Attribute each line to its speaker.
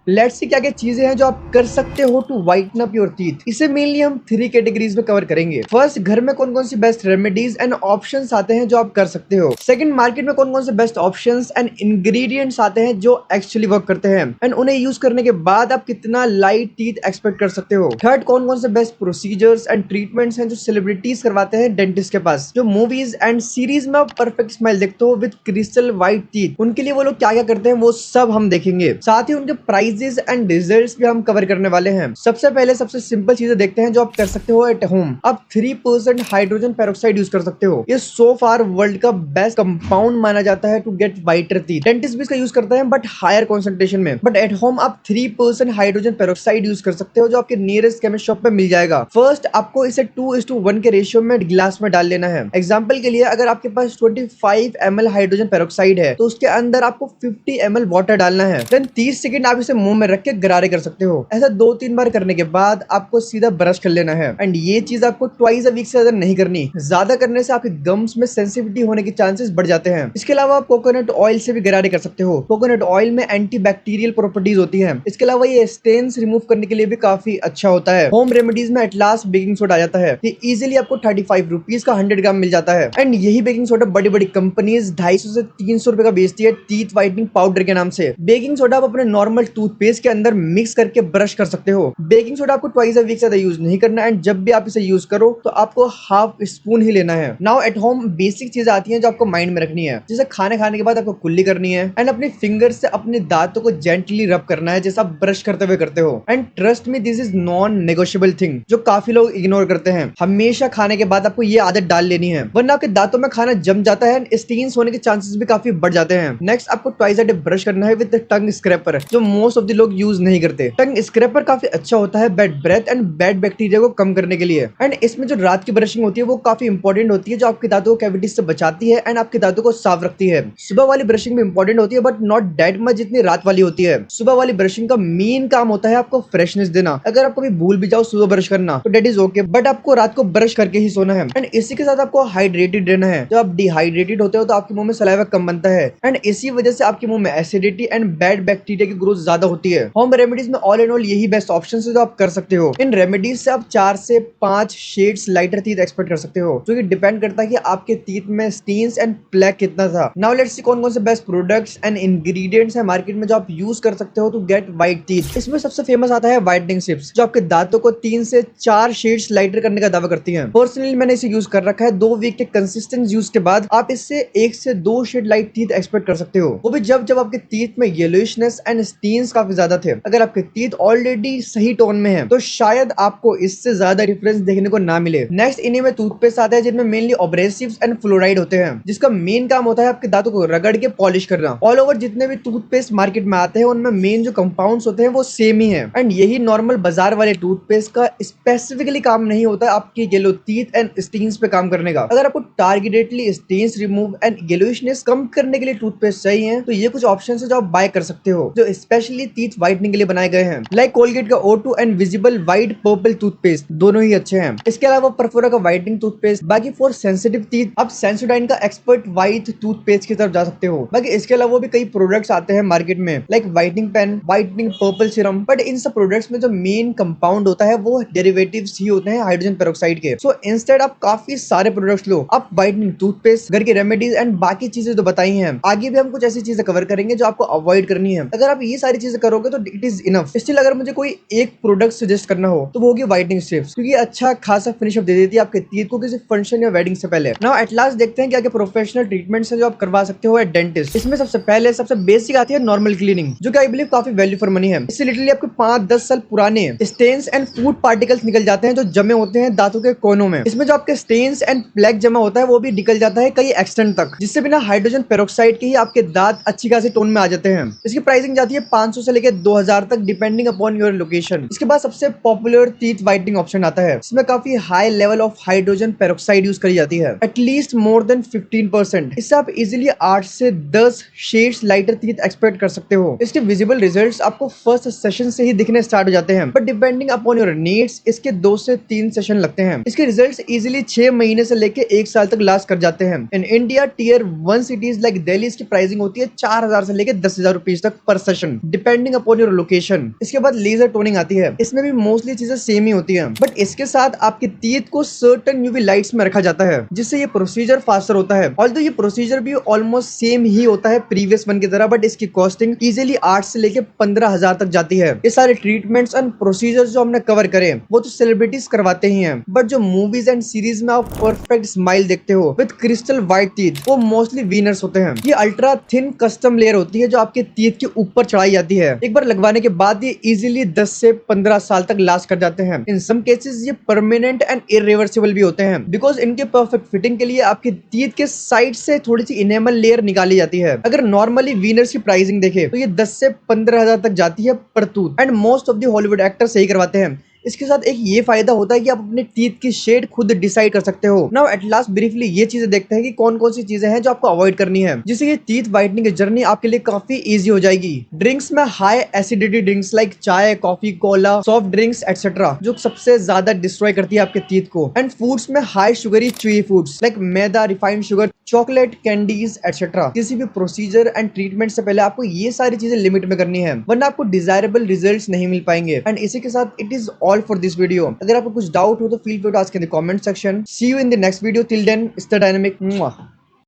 Speaker 1: Let's see क्या क्या चीजें हैं जो आप कर सकते हो to whiten up your teeth. इसे मेनली हम 3 कैटेगरीज में कवर करेंगे। फर्स्ट, घर में कौन कौन सी बेस्ट रेमेडीज एंड ऑप्शंस आते हैं जो आप कर सकते हो। सेकंड, मार्केट में कौन कौन से बेस्ट ऑप्शंस एंड इंग्रेडिएंट्स आते हैं जो एक्चुअली वर्क करते हैं एंड उन्हें यूज करने के बाद आप कितना लाइट टीथ एक्सपेक्ट कर सकते हो। थर्ड, कौन कौन से बेस्ट प्रोसीजर्स एंड ट्रीटमेंट्स हैं जो सेलिब्रिटीज करवाते हैं डेंटिस्ट के पास। जो मूवीज एंड सीरीज में आप परफेक्ट स्माइल देखते हो विद क्रिस्टल व्हाइट टीथ, उनके लिए वो लोग क्या क्या करते हैं वो सब हम देखेंगे। साथ ही उनके प्राइजेस एंड रिजल्ट्स भी हम कवर करने वाले हैं। सबसे पहले सबसे सिंपल चीजें देखते हैं जो आप कर सकते हो एट होम। आप 3% हाइड्रोजन पेरोक्साइड यूज कर सकते हो। ये सो फार वर्ल्ड का बेस्ट कंपाउंड माना जाता है टू गेट वाइटर टीथ। डेंटिस्ट भी इसका यूज करता है बट हायर कॉन्सेंट्रेशन में। बट एट होम आप 3% हाइड्रोजन पेरोक्साइड यूज कर सकते हो जो आपके नियरेस्ट केमिस्ट शॉप पे मिल जाएगा। फर्स्ट, आपको इसे 2:1 के रेशियो में गिलास में डाल लेना है। एग्जाम्पल के लिए अगर आपके पास 25 ml हाइड्रोजन पेरोक्साइड है तो उसके अंदर आपको 50 ml वाटर डालना है। देन 30 सेकंड आप इसे मुंह में रख के गरारे कर सकते हो। ऐसा 2-3 बार करने के बाद आपको सीधा ब्रश कर लेना है एंड ये चीज आपको ट्वाइस अ वीक से ज्यादा नहीं करनी। ज्यादा करने से आपके गम्स में सेंसिटिविटी होने के चांसेस बढ़ जाते हैं। इसके अलावा आप कोकोनट ऑयल से भी गरारे कर सकते हो। कोकोनट ऑयल में एंटी बैक्टीरियल प्रॉपर्टीज होती है। इसके अलावा ये स्टेन्स रिमूव करने के लिए भी काफी अच्छा होता है। होम रेमेडीज में एट लास्ट बेकिंग सोडा आ जाता है। ये इजिली आपको 35 रुपीज का 100 ग्राम मिल जाता है एंड यही बेकिंग सोडा बड़ी बड़ी कंपनीज 250 से 300 रुपए का बेचती है टीथ व्हाइटनिंग पाउडर के नाम से। बेकिंग सोडा आप अपने नॉर्मल टूथपेस्ट के अंदर मिक्स करके ब्रश कर सकते हो। बेकिंग सोडा आपको ट्वाइस अ वीक से ज्यादा यूज नहीं करना एंड जब भी आप इसे यूज करो तो आपको हाफ स्पून ही लेना है। नाउ एट होम बेसिक चीजें आती हैं जो आपको माइंड में रखनी है। जैसे खाने खाने के बाद आपको कुल्ली करनी है एंड अपने फिंगर से अपने दांतों को जेंटली रब करना है जैसा आप ब्रश करते हुए करते हो। And trust me, this is non negotiable thing जो काफी लोग इग्नोर करते हैं। हमेशा खाने के बाद आपको ये आदत डाल लेनी है वरना आपके दांतों में खाना जम जाता है एंड स्टीन्स होने के चांसेस भी काफी बढ़ जाते हैं। नेक्स्ट, आपको ट्वाइस अ डे ब्रश करना है विद टंग स्क्रैपर जो मोस्ट ऑफ द लोग यूज नहीं करते। टंग स्क्रैपर काफी अच्छा होता है bad breath and bad bacteria को कम करने के लिए। एंड इसमें जो रात की ब्रशिंग होती है वो काफी इंपॉर्टेंट होती है जो आपके दांतों को कैविटीज से बचाती है एंड आपके दांतों को साफ रखती है। सुबह वाली ब्रशिंग भी इंपॉर्टेंट होती है बट नॉट दैट मच जितनी रात वाली होती है। सुबह वाली ब्रशिंग का मेन काम होता है आपको फ्रेशनेस देना। अगर आप कभी भूल भी जाओ सुबह ब्रश करना तो डेट इज ओके बट आपको रात को ब्रश करके ही सोना है। एंड इसी के साथ आपको हाइड्रेटेड रहना है। जब आप डिहाइड्रेटेड होते हो तो आपके मुंह में सलाइवा कम बनता है एंड इसी वजह से आपके मुंह में एसिडिटी एंड बैड बैक्टीरिया की ग्रोथ ज्यादा होती है। होम रेमेडीज में ऑल एंड ऑल यही बेस्ट ऑप्शन है जो आप कर सकते हो। इन रेमेडीज से आप 4 से 5 शेड्स लाइटर टीथ एक्सपेक्ट कर सकते हो जो कि डिपेंड करता है कि आपके टीथ में स्टेन्स एंड प्लेक कितना था। नाउ लेट्स सी कौन कौन से बेस्ट प्रोडक्ट्स एंड इंग्रेडिएंट्स है मार्केट में जो आप यूज कर सकते हो टू गेट व्हाइट टीथ। इसमें सबसे फेमस आता है व्हाइटनिंग चिप्स जो आपके दांतों को 3 से 4 शेड्स लाइटर करने का दावा करती है। पर्सनली मैंने इसे यूज कर रखा है। 2 वीक के कंसिस्टेंट यूज के बाद आप इससे 1 से 2 शेड लाइट टीथ एक्सपेक्ट कर सकते हो। वो भी जब जब आपके टीथ में येलोइशनेस एंड स्टेन्स काफी ज्यादा थे। अगर आपके टीथ ऑलरेडी सही टोन में है तो शायद आपको इससे ज्यादा डिफरेंस देखने को ना मिले। नेक्स्ट, इन्हीं में टूथपेस्ट आता है जिनमें मेनली एब्रेसिव्स एंड फ्लोराइड होते हैं जिसका मेन काम होता है आपके दांतों को रगड़ के पॉलिश करना। ऑल ओवर जितने भी टूथपेस्ट मार्केट में आते हैं उनमें मेन जो कंपाउंड्स होते हैं वो सेम ही है एंड यही नॉर्मल बाजार वाले टूथपेस्ट का स्पेसिफिकली काम नहीं होता आपकी येलो टीथ एंड स्टेन्स पे काम करने का। अगर आपको टारगेटेडली स्टेन्स रिमूव एंड येलोइशनेस कम करने के लिए टूथपेस्ट चाहिए तो ये कुछ ऑप्शन है जो आप बाय कर सकते हो जो स्पेशली टीथ व्हाइटनिंग के लिए बनाए गए हैं। लाइक कोलगेट का O2 and visible white purple toothpaste दोनों ही अच्छे हैं। इसके अलावा परफोरा का व्हाइटनिंग टूथपेस्ट। बाकी फॉर सेंसिटिव टीथ आप सेंसोडाइन का एक्सपर्ट व्हाइट टूथपेस्ट की तरफ जा सकते हो। बाकी इसके अलावा भी कई प्रोडक्ट्स आते हैं मार्केट में like whitening pen, whitening purple serum. But इन सब प्रोडक्ट्स में जो मेन कंपाउंड होता है वो डेरिवेटिव्स ही होते हैं हाइड्रोजन पेरोक्साइड के। सो इंस्टेड आप काफी सारे प्रोडक्ट्स लो। आप व्हाइटनिंग टूथपेस्ट, घर की रेमेडीज एंड बाकी चीजें जो बताई हैं, आगे भी हम कुछ ऐसी चीजें कवर करेंगे जो आपको अवॉइड करनी है। अगर आप ये सारी चीजें करोगे तो इट इज इनफ। स्टिल अगर मुझे कोई एक प्रोडक्ट सजेस्ट करना हो तो वो होगी व्हाइटनिंग स्ट्रिप्स क्योंकि अच्छा खासा फिनिश दे देती है आपके टीथ को किसी फंक्शन या वेडिंग से पहले। नाउ एट लास्ट देखते हैं क्या क्या प्रोफेशनल ट्रीटमेंट्स हैं जो आप करवा सकते हो एट डेंटिस्ट। इसमें सबसे पहले सबसे बेसिक आती है नॉर्मल क्लीनिंग जो कि आई बिलीव काफी वैल्यू फॉर मनी है। इससे लिटरली आपके 5-10 साल पुराने स्टेन्स एंड फूड पार्टिकल्स निकल जाते हैं जो जमे होते हैं दांतों के कोनों में। इसमें जो आपके स्टेन्स एंड प्लेक जमा होता है वो भी निकल जाता है कई एक्सटेंट तक जिससे बिना हाइड्रोजन पेरोक्साइड के ही आपके दांत अच्छी खासी टोन में आ जाते हैं। इसकी प्राइसिंग जाती है 500 से लेकर 2000 तक डिपेंडिंग अपॉन योर लोकेशन। इसके बाद सबसे पॉपुलर टीथ व्हाइटनिंग ऑप्शन आता है। इसमें काफी high level of hydrogen peroxide use करी जाती है एटलीस्ट मोर देन 15%। इससे आप इजिली 8 से 10 शेड्स लाइटर टीथ एक्सपेक्ट कर सकते हो। इसके विजिबल रिजल्ट्स आपको फर्स्ट सेशन से ही दिखने स्टार्ट हो जाते हैं but depending upon your needs इसके 2 से 3 सेशन लगते हैं। इसके रिजल्ट्स इजिली 6 महीने से लेके 1 साल तक लास्ट कर जाते हैं। In India tier 1 cities like Delhi इसकी प्राइसिंग होती है 4000 से लेके 10,000 रुपीज तक पर session depend depending upon your location. इसके बाद लेजर टोनिंग आती है, इसमें भी मोस्टली चीजें सेम ही होती है, बट इसके साथ आपके टीथ को सर्टेन यूवी लाइट्स में रखा जाता है, जिससे ये प्रोसीजर फास्टर होता है। ऑल्दो ये प्रोसीजर भी ऑलमोस्ट सेम ही होता है प्रीवियस वन की तरह, बट इसकी कॉस्टिंग इजीली 8 से लेके 15,000 तक जाती है। ये सारे ट्रीटमेंट्स एंड प्रोसीजर जो हमने कवर करे वो तो सेलिब्रिटीज करवाते ही हैं, बट जो मूवीज एंड सीरीज में आप परफेक्ट स्माइल देखते हो विद क्रिस्टल व्हाइट टीथ, वो मोस्टली विनर्स होते हैं। ये अल्ट्रा थिन कस्टम लेयर होती है जो आपके टीथ के ऊपर चढ़ाई जाती है। एक बार लगवाने के बाद ये इजीली 10 से 15 साल तक लास्ट कर जाते हैं। इन सम केसेस ये परमानेंट एंड इरिवर्सिबल भी होते हैं, बिकॉज इनके परफेक्ट फिटिंग के लिए आपके टीथ के साइड से थोड़ी सी इनेमल लेयर निकाली जाती है। अगर नॉर्मली विनर्स की प्राइसिंग देखे तो ये 10 से 15,000 तक जाती है पर tooth, and most of the Hollywood actor सही करवाते हैं। इसके साथ एक ये फायदा होता है कि आप अपने टीथ की शेड खुद डिसाइड कर सकते हो। नाउ एट लास्ट ब्रीफली ये चीजें देखते हैं कि कौन कौन सी चीजें हैं जो आपको अवॉइड करनी है, जिससे ये टीथ व्हाइटनिंग की जर्नी आपके लिए काफी इजी हो जाएगी। ड्रिंक्स में हाई एसिडिटी ड्रिंक्स लाइक चाय, coffee, cola, soft drinks etcetera, जो सबसे ज्यादा डिस्ट्रॉय करती है आपके टीथ को। एंड फूड्स में high sugary chewy foods like मैदा, refined sugar, chocolate, candies etcetera. किसी भी प्रोसीजर एंड ट्रीटमेंट से पहले आपको ये सारी चीजें लिमिट में करनी है, वरना आपको डिजायरेबल रिजल्ट्स नहीं मिल पाएंगे। एंड इसी के साथ it is all for this video. अगर आपको कुछ डाउट हो तो feel free to ask in the comment section. See you in the next video. Till then, stay dynamic.